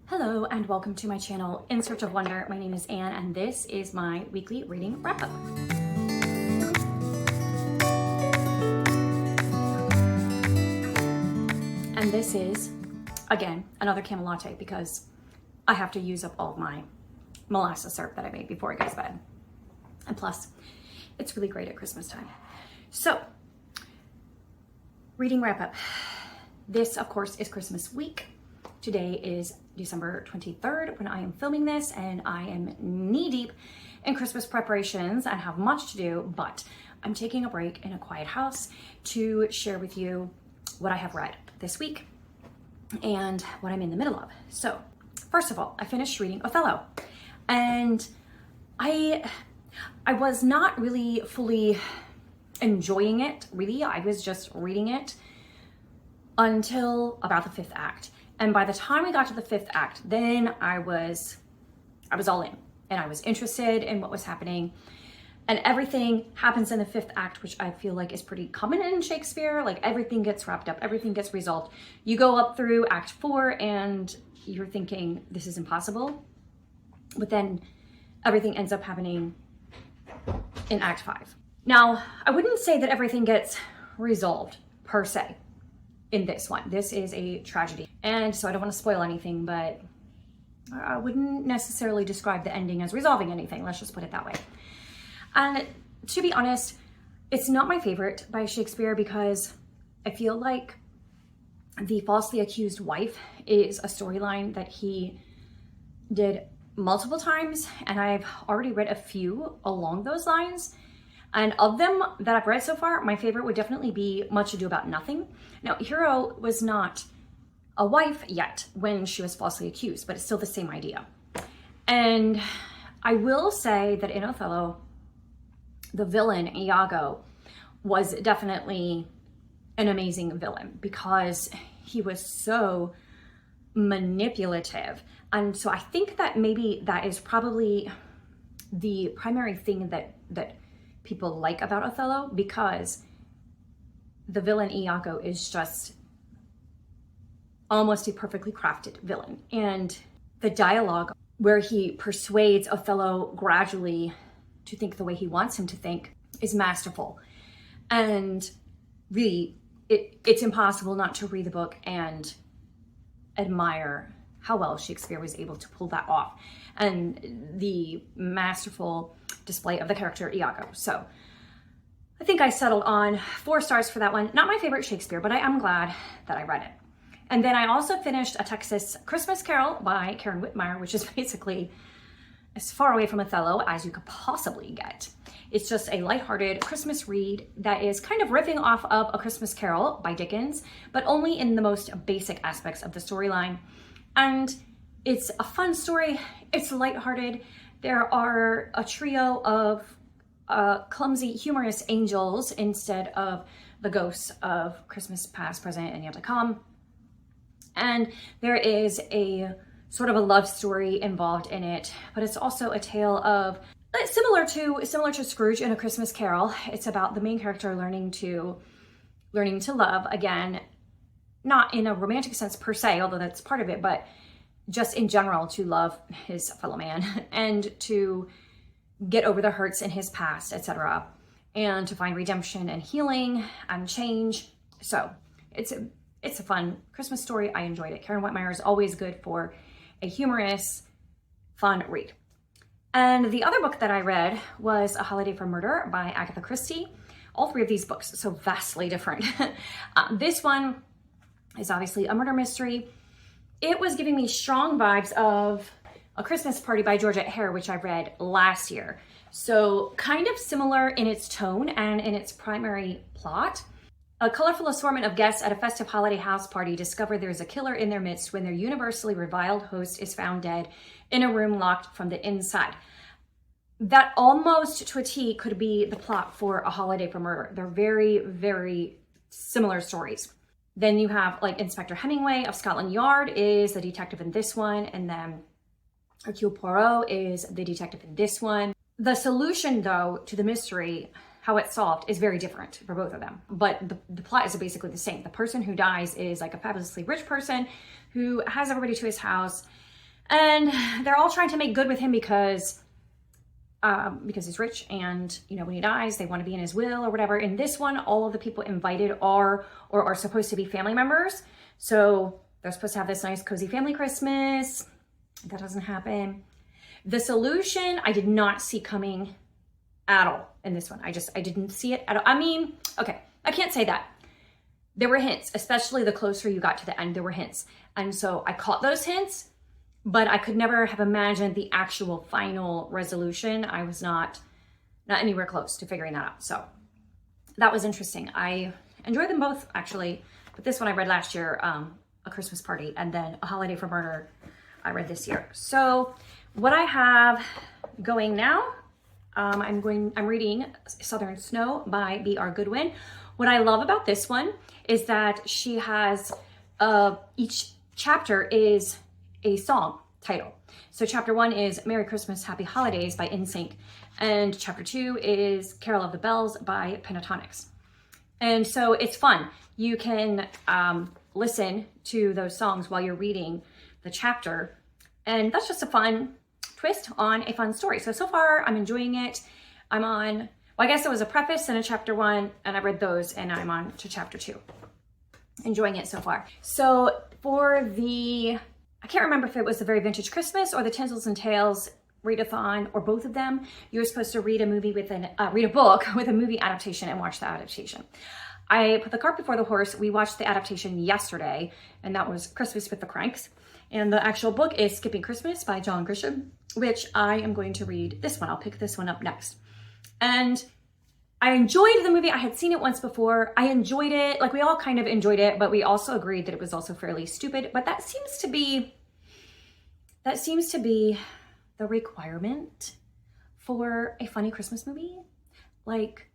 Hello and welcome to my channel, In Search of Wonder. My name is Anne and this is my weekly reading wrap-up. And this is, again, another camel latte because I have to use up all of my molasses syrup that I made before I go to bed. And plus, it's really great at Christmas time. So, reading wrap-up. This, of course, is Christmas week. Today is December 23rd when I am filming this, and I am knee-deep in Christmas preparations and have much to do, but I'm taking a break in a quiet house to share with you what I have read this week and what I'm in the middle of. So, first of all, I finished reading Othello, and I was not really fully enjoying it, really. I was just reading it until about the fifth act. And by the time we got to the fifth act, then I was all in and I was interested in what was happening. And everything happens in the fifth act, which I feel like is pretty common in Shakespeare. Like everything gets wrapped up, everything gets resolved. You go up through act 4 and you're thinking this is impossible. But then everything ends up happening in act 5. Now, I wouldn't say that everything gets resolved per se in this one. This is a tragedy. And so I don't want to spoil anything, but I wouldn't necessarily describe the ending as resolving anything. Let's just put it that way. And to be honest, it's not my favorite by Shakespeare because I feel like the falsely accused wife is a storyline that he did multiple times, and I've already read a few along those lines. And of them that I've read so far, my favorite would definitely be Much Ado About Nothing. Now, Hero was not a wife yet when she was falsely accused, but it's still the same idea. And I will say that in Othello, the villain, Iago, was definitely an amazing villain because he was so manipulative. And so I think that maybe that is probably the primary thing that people like about Othello, because the villain Iago is just almost a perfectly crafted villain. And the dialogue where he persuades Othello gradually to think the way he wants him to think is masterful. And really, it's impossible not to read the book and admire how well Shakespeare was able to pull that off, and the masterful display of the character Iago. So I think I settled on 4 stars for that one. Not my favorite Shakespeare, but I am glad that I read it. And then I also finished A Texas Christmas Carol by Karen Witemeyer, which is basically as far away from Othello as you could possibly get. It's just a lighthearted Christmas read that is kind of riffing off of A Christmas Carol by Dickens, but only in the most basic aspects of the storyline. And it's a fun story. It's lighthearted. There are a trio of clumsy, humorous angels instead of the ghosts of Christmas past, present, and yet to come. And there is a sort of a love story involved in it, but it's also a tale of similar to Scrooge in A Christmas Carol. It's about the main character learning to love again, not in a romantic sense per se, although that's part of it, but just in general to love his fellow man and to get over the hurts in his past, etc., and to find redemption and healing and change. So it's a fun Christmas story. I enjoyed it. Karen Witemeyer is always good for a humorous, fun read. And the other book that I read was A Holiday for Murder by Agatha Christie. All 3 of these books, so vastly different. This one is obviously a murder mystery. It was giving me strong vibes of A Christmas Party by Georgette, which I read last year. So kind of similar in its tone and in its primary plot. A colorful assortment of guests at a festive holiday house party discover there's a killer in their midst when their universally reviled host is found dead in a room locked from the inside. That almost to a T could be the plot for A Holiday for Murder. They're very, very similar stories. Then you have like Inspector Hemingway of Scotland Yard is the detective in this one, and then Hercule Poirot is the detective in this one. The solution, though, to the mystery, how it's solved, is very different for both of them. But the plot is basically the same. The person who dies is like a fabulously rich person who has everybody to his house, And they're all trying to make good with him because he's rich, and when he dies, they want to be in his will or whatever. In this one, all of the people invited are supposed to be family members. So they're supposed to have this nice cozy family Christmas. That doesn't happen. The solution I did not see coming at all in this one. I didn't see it at all. I mean, okay, I can't say that. There were hints, especially the closer you got to the end, there were hints. And so I caught those hints, but I could never have imagined the actual final resolution. I was not anywhere close to figuring that out. So that was interesting. I enjoyed them both, actually, but this one I read last year, A Christmas Party, and then A Holiday for Murder I read this year. So what I have going now, I'm reading Southern Snow by B.R. Goodwin. What I love about this one is that she has, each chapter is a song title. So chapter 1 is Merry Christmas, Happy Holidays by NSYNC. And chapter 2 is Carol of the Bells by Pentatonics. And so it's fun. You can listen to those songs while you're reading the chapter. And that's just a fun twist on a fun story. So far I'm enjoying it. I guess it was a preface and a chapter 1, and I read those, and I'm on to chapter 2. Enjoying it so far. So for I can't remember if it was the Very Vintage Christmas or the Tinsels and Tales readathon, or both of them. You were supposed to read a book with a movie adaptation and watch the adaptation. I put the cart before the horse. We watched the adaptation yesterday, and that was Christmas with the Cranks. And the actual book is Skipping Christmas by John Grisham, which I am going to read this one. I'll pick this one up next. And I enjoyed the movie. I had seen it once before. I enjoyed it. Like, we all kind of enjoyed it, but we also agreed that it was also fairly stupid. But that seems to be the requirement for a funny Christmas movie. Like,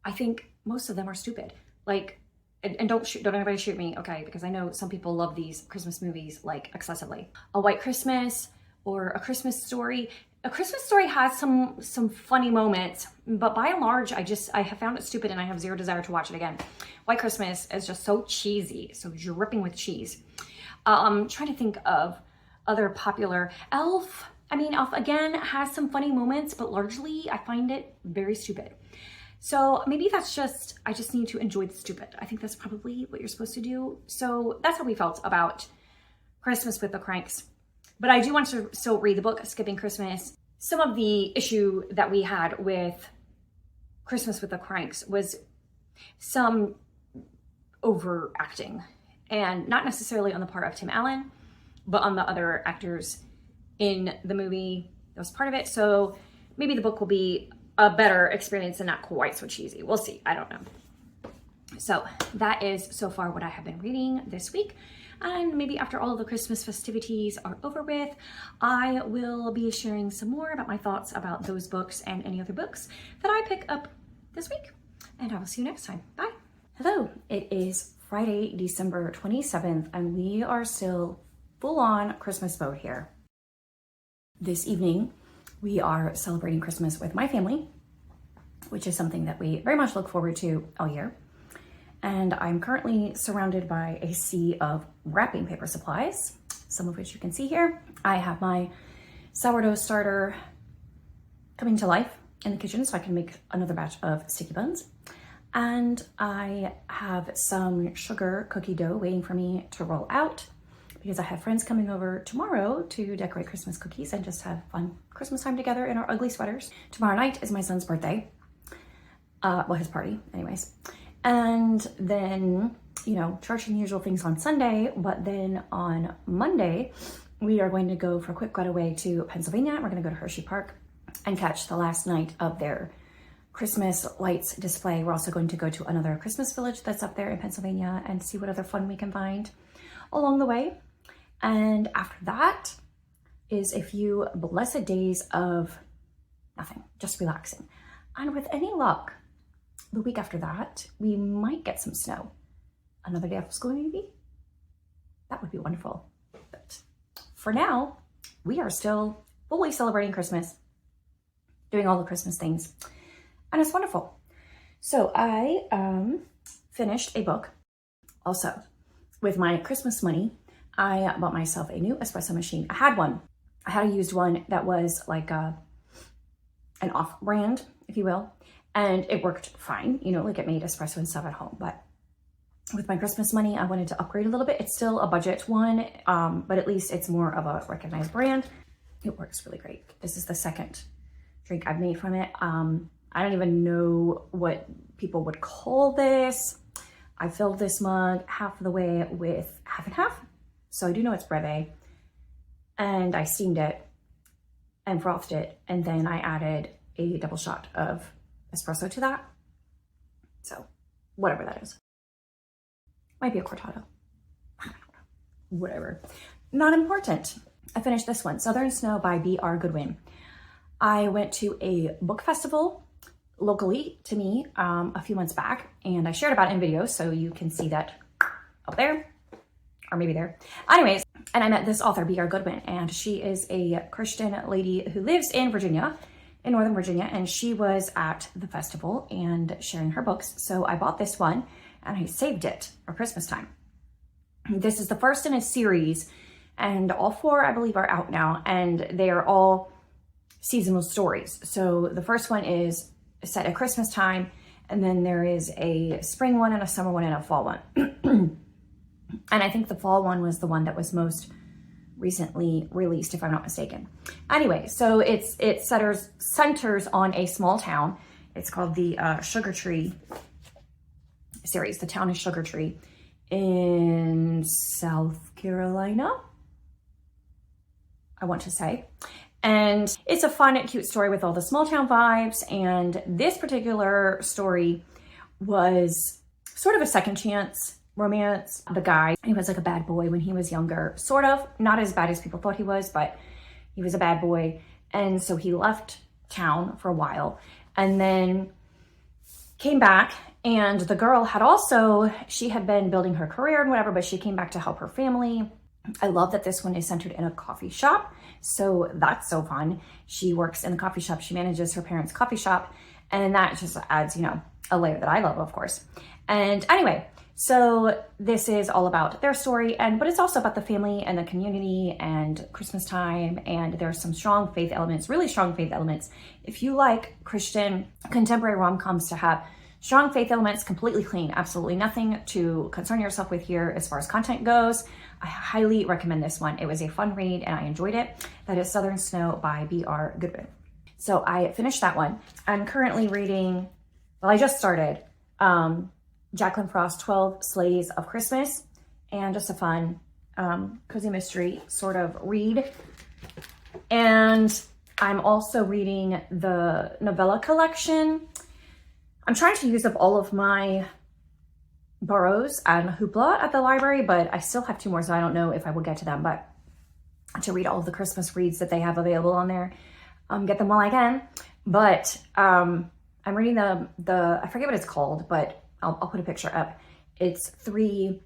I think most of them are stupid. Like, and don't anybody shoot me, okay? Because I know some people love these Christmas movies like excessively. A White Christmas or A Christmas Story. A Christmas Story has some funny moments, but by and large, I have found it stupid, and I have zero desire to watch it again. White Christmas is just so cheesy, so dripping with cheese. I'm trying to think of other popular. Elf again has some funny moments, but largely I find it very stupid. So maybe I just need to enjoy the stupid. I think that's probably what you're supposed to do. So that's how we felt about Christmas with the Cranks. But I do want to still read the book, Skipping Christmas. Some of the issue that we had with Christmas with the Cranks was some overacting, and not necessarily on the part of Tim Allen, but on the other actors in the movie that was part of it. So maybe the book will be a better experience and not quite so cheesy. We'll see. I don't know. So that is so far what I have been reading this week. And maybe after all of the Christmas festivities are over with, I will be sharing some more about my thoughts about those books and any other books that I pick up this week. And I will see you next time. Bye. Hello. It is Friday, December 27th, and we are still full on Christmas mode here. This evening, we are celebrating Christmas with my family, which is something that we very much look forward to all year. And I'm currently surrounded by a sea of wrapping paper supplies, some of which you can see here. I have my sourdough starter coming to life in the kitchen so I can make another batch of sticky buns. And I have some sugar cookie dough waiting for me to roll out, because I have friends coming over tomorrow to decorate Christmas cookies and just have fun Christmas time together in our ugly sweaters. Tomorrow night is my son's birthday. Well, his party, anyways. And then, church and the usual things on Sunday, but then on Monday, we are going to go for a quick getaway to Pennsylvania. We're going to go to Hershey Park and catch the last night of their Christmas lights display. We're also going to go to another Christmas village that's up there in Pennsylvania and see what other fun we can find along the way. And after that is a few blessed days of nothing, just relaxing. And with any luck, the week after that, we might get some snow. Another day off school, maybe? That would be wonderful. But for now, we are still fully celebrating Christmas, doing all the Christmas things, and it's wonderful. So I finished a book also with my Christmas money. I bought myself a new espresso machine. I had one. I had a used one that was like an off-brand, if you will, and it worked fine. You know, like it made espresso and stuff at home. But with my Christmas money, I wanted to upgrade a little bit. It's still a budget one, but at least it's more of a recognized brand. It works really great. This is the second drink I've made from it. I don't even know what people would call this. I filled this mug half of the way with half and half. So I do know it's breve. And I steamed it and frothed it. And then I added a double shot of espresso to that. So whatever that is. Might be a cortado. I don't know. Whatever. Not important. I finished this one, Southern Snow by B.R. Goodwin. I went to a book festival locally to me a few months back, and I shared about it in videos, so you can see that up there, or maybe there. Anyways, and I met this author, B.R. Goodwin, and she is a Christian lady who lives in Virginia, in Northern Virginia, and she was at the festival and sharing her books. So I bought this one, and I saved it for Christmas time. This is the first in a series, and all 4, I believe, are out now, and they are all seasonal stories. So the first one is set at Christmas time, and then there is a spring one and a summer one and a fall one. And I think the fall one was the one that was most recently released, if I'm not mistaken. Anyway, so it centers on a small town. It's called the Sugar Tree series. The town is Sugar Tree in South Carolina, I want to say. And it's a fun and cute story with all the small town vibes. And this particular story was sort of a second chance romance. The guy, he was like a bad boy when he was younger, sort of, not as bad as people thought he was, but he was a bad boy. And so he left town for a while and then came back. And the girl had also, she had been building her career and whatever, but she came back to help her family. I love that this one is centered in a coffee shop. So that's so fun. She works in the coffee shop. She manages her parents' coffee shop. And that just adds, you know, a layer that I love, of course. And anyway, so this is all about their story, but it's also about the family and the community and Christmas time. And there's some strong faith elements, really strong faith elements. If you like Christian contemporary rom-coms to have strong faith elements, completely clean, absolutely nothing to concern yourself with here as far as content goes, I highly recommend this one. It was a fun read and I enjoyed it. That is Southern Snow by B.R. Goodwin. So I finished that one. I'm currently reading, well, I just started Jacqueline Frost's 12 Sleighs of Christmas, and just a fun cozy mystery sort of read. And I'm also reading the novella collection. I'm trying to use up all of my Burroughs and Hoopla at the library, but I still have 2 more, so I don't know if I will get to them. But to read all of the Christmas reads that they have available on there, get them while I can. But I'm reading the I forget what it's called, but I'll put a picture up. It's 3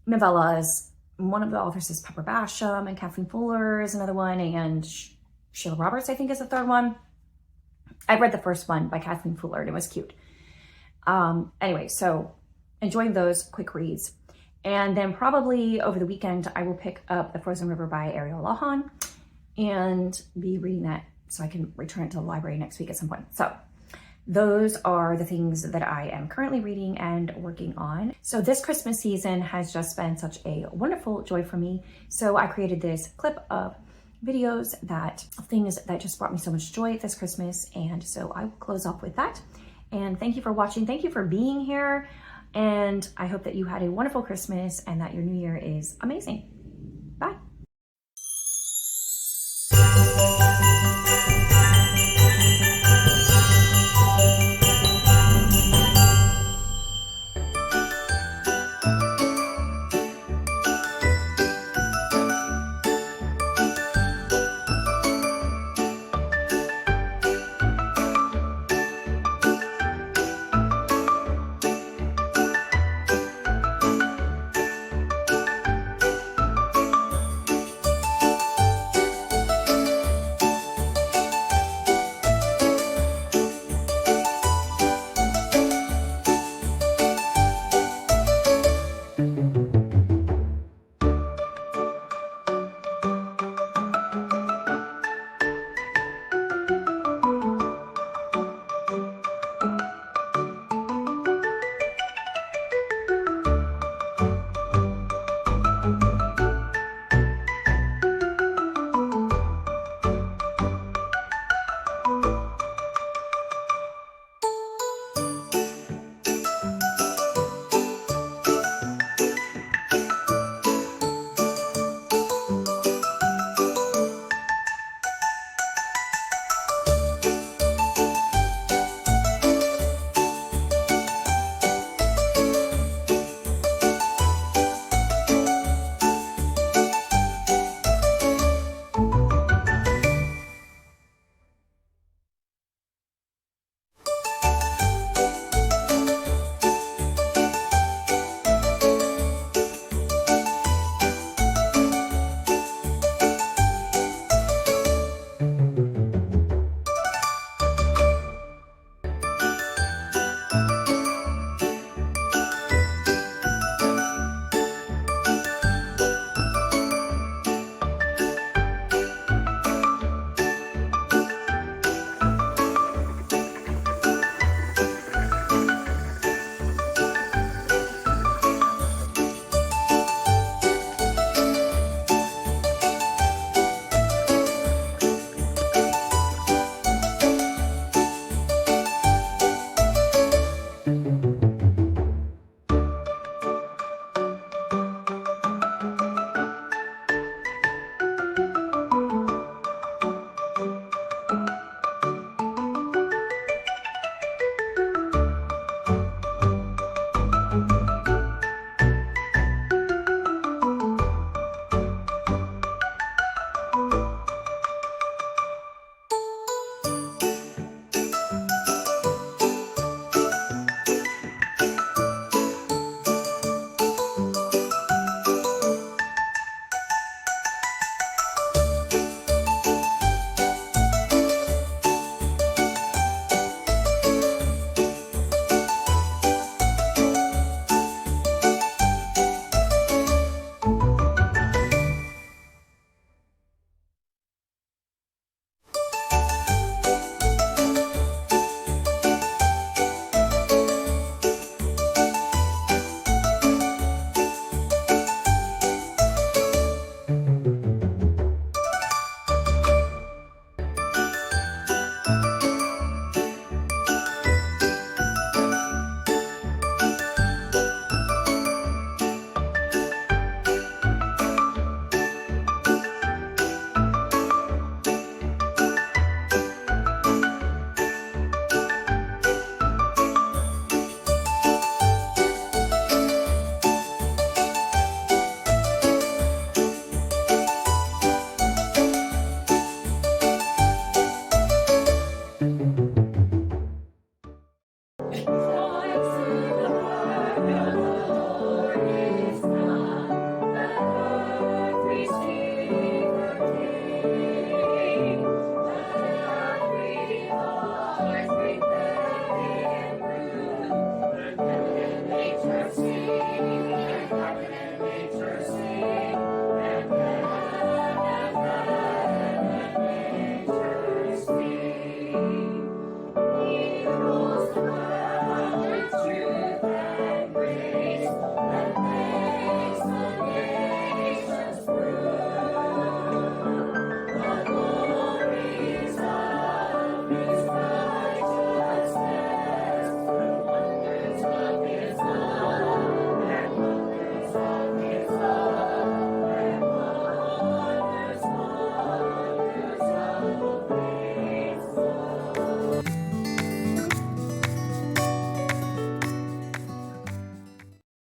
novellas. One of the authors is Pepper Basham, and Kathleen Fuller is another one, and Sheila Roberts, I think, is the third one. I've read the first one by Kathleen Fuller, and it was cute. Anyway, so enjoying those quick reads. And then probably over the weekend, I will pick up The Frozen River by Ariel Lawhon and be reading that so I can return it to the library next week at some point. So those are the things that I am currently reading and working on. So this Christmas season has just been such a wonderful joy for me. So I created this clip of videos things that just brought me so much joy this Christmas. And so I will close off with that. And thank you for watching. Thank you for being here. And I hope that you had a wonderful Christmas and that your new year is amazing.